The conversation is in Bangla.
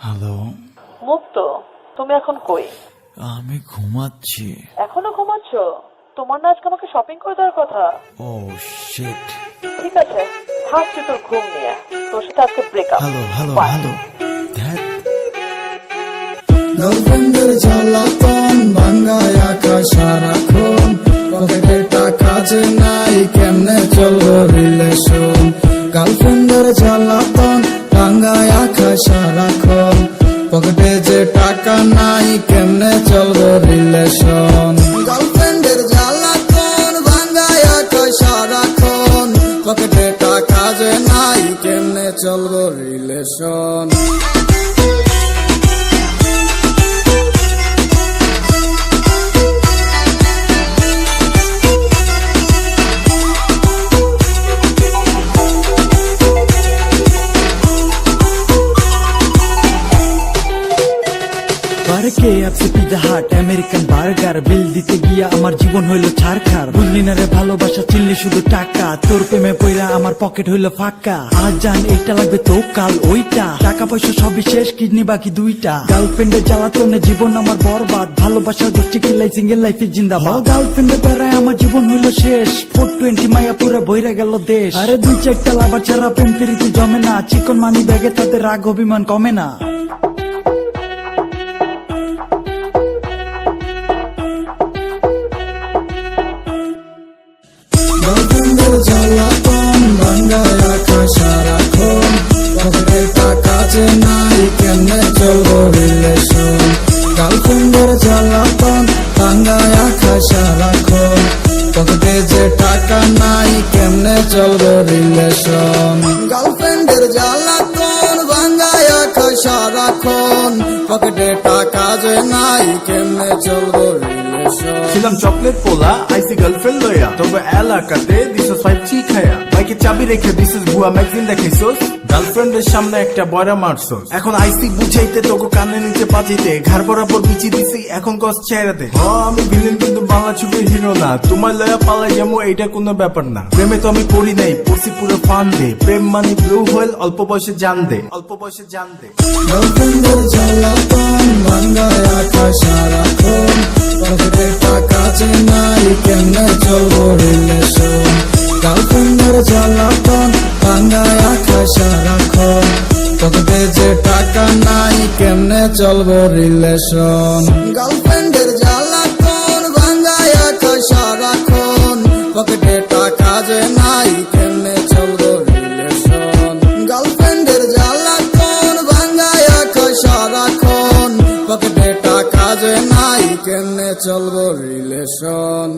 হ্যালো মুক্ত, তুমি এখন কই? আমি ঘুমাচ্ছি। এখনো ঘুমাচ্ছ? তোমার না আজকে আমাকে শপিং করে দেওয়ার কথা। ও শিট। ঠিক আছে, থাকছি তোর ঘুম নিয়ে। তোর সাথে আজকে breakup. Hello hello Bye. Hello ধ্যাত। গার্লফ্রেন্ডের জ্বালাতন ভাঙ্গায় আকাশ সারাক্ষণ, পকেটে টাকা যে নাই কেমনে চলবো রিলেশন। গার্লফ্রেন্ডের জ্বালাতন ভাঙ্গায় আকাশ সারাক্ষণ, পকেটে যে টাকা নাই কেমনে চলবো রিলেশন। গার্লফ্রেন্ডের জ্বালাতন ভাঙ্গায় আকাশ সারাক্ষণ, পকেটে টাকা যে নাই কেমনে চলবো relation. KFC Pizza Hut American burger বিল দিতে গিয়া আমার জীবন হইল ছারখার। বুঝলি না রে ভালোবাসা চিনলি শুধু টাকা, তোর প্রেমে পইরা আমার পকেট হইল ফাঁকা। আজ জান এইটা লাগবে তো কাল ওইটা, টাকা পয়সা সবই শেষ কিডনি বাকি দুইটা। গার্লফ্রেন্ডের জ্বালাতনে জীবন আমার বরবাদ, ভালোবাসার গোষ্ঠী কিল্লাই সিঙ্গেল লাইফে জিন্দাবাদ। গার্লফ্রেন্ডের বেড়ায় আমার জীবন হইল শেষ, 420 মায়া পুরা বইরা গেল দেশ। আরে 2-4টা লাভার ছাড়া প্রেম প্রীতি জমে না, চিকন মানি ব্যাগে তাদের রাগ অভিমান কমে না। গার্লফ্রেন্ডের জ্বালাতন ভাঙ্গায় আকাশ সারাক্ষণ, পকেটে টাকা যে নাই কেমনে চলবো রিলেশন। গার্লফ্রেন্ডের জ্বালাতন ভাঙ্গায় আকাশ সারাক্ষণ, পকেটে যে টাকা নাই কেমনে চলবো রিলেশন। গার্লফ্রেন্ডের জ্বালাতন ভাঙ্গায় আকাশ সারাক্ষণ, পকেটে টাকা যে নাই কেমনে চলবো রিলেশন। ছিলাম চকলেট পোলা আইসি গার্লফ্রেন্ড লইয়া, তবে এলাকাতে দিছস 5G খায়া। বাইকে চাবি রেখে দিছস ভুয়া ম্যাগজিন দেখাইছস, গার্লফ্রেন্ডের সামনে একটা বয়রা মারছস। এখন আইসি বুঝাইতে তোকে কানে নিচে বাজিতে, ঘাড় বরাবর বিচি দিছি এখন কস চেহারাতে। আমি ভিলেন কিন্তু বাংলা ছবির হিরো না, তোমার লয়া পালাই যাবো এইটা কোনো ব্যাপার না। প্রেমে তো আমি পড়ি নাই, পড়ছি পুরো ফান দে। প্রেম মানে ব্লু হোয়েল, অল্প বয়সে জান দে, অল্প বয়সে জান দে। গার্লফ্রেন্ডের জ্বালাতন ভাঙ্গায় আকাশ সারাক্ষণ, পকেটে টাকা যে নাই কেমনে চলবো রিলেশন। গার্লফ্রেন্ডের জ্বালাতন ভাঙ্গায় আকাশ সারাক্ষণ, পকেটে যে টাকা নাই কেমনে চলবো রিলেশন। গার্লফ্রেন্ডের জ্বালাতন ভাঙ্গায় আকাশ সারাক্ষণ, পকেটে টাকা যে নাই কেমনে চলবো রিলেশন। গার্লফ্রেন্ডের জ্বালাতন ভাঙ্গায় আকাশ সারাক্ষণ, পকেটে টাকা যে নাই কেমনে চলবো রিলেশন।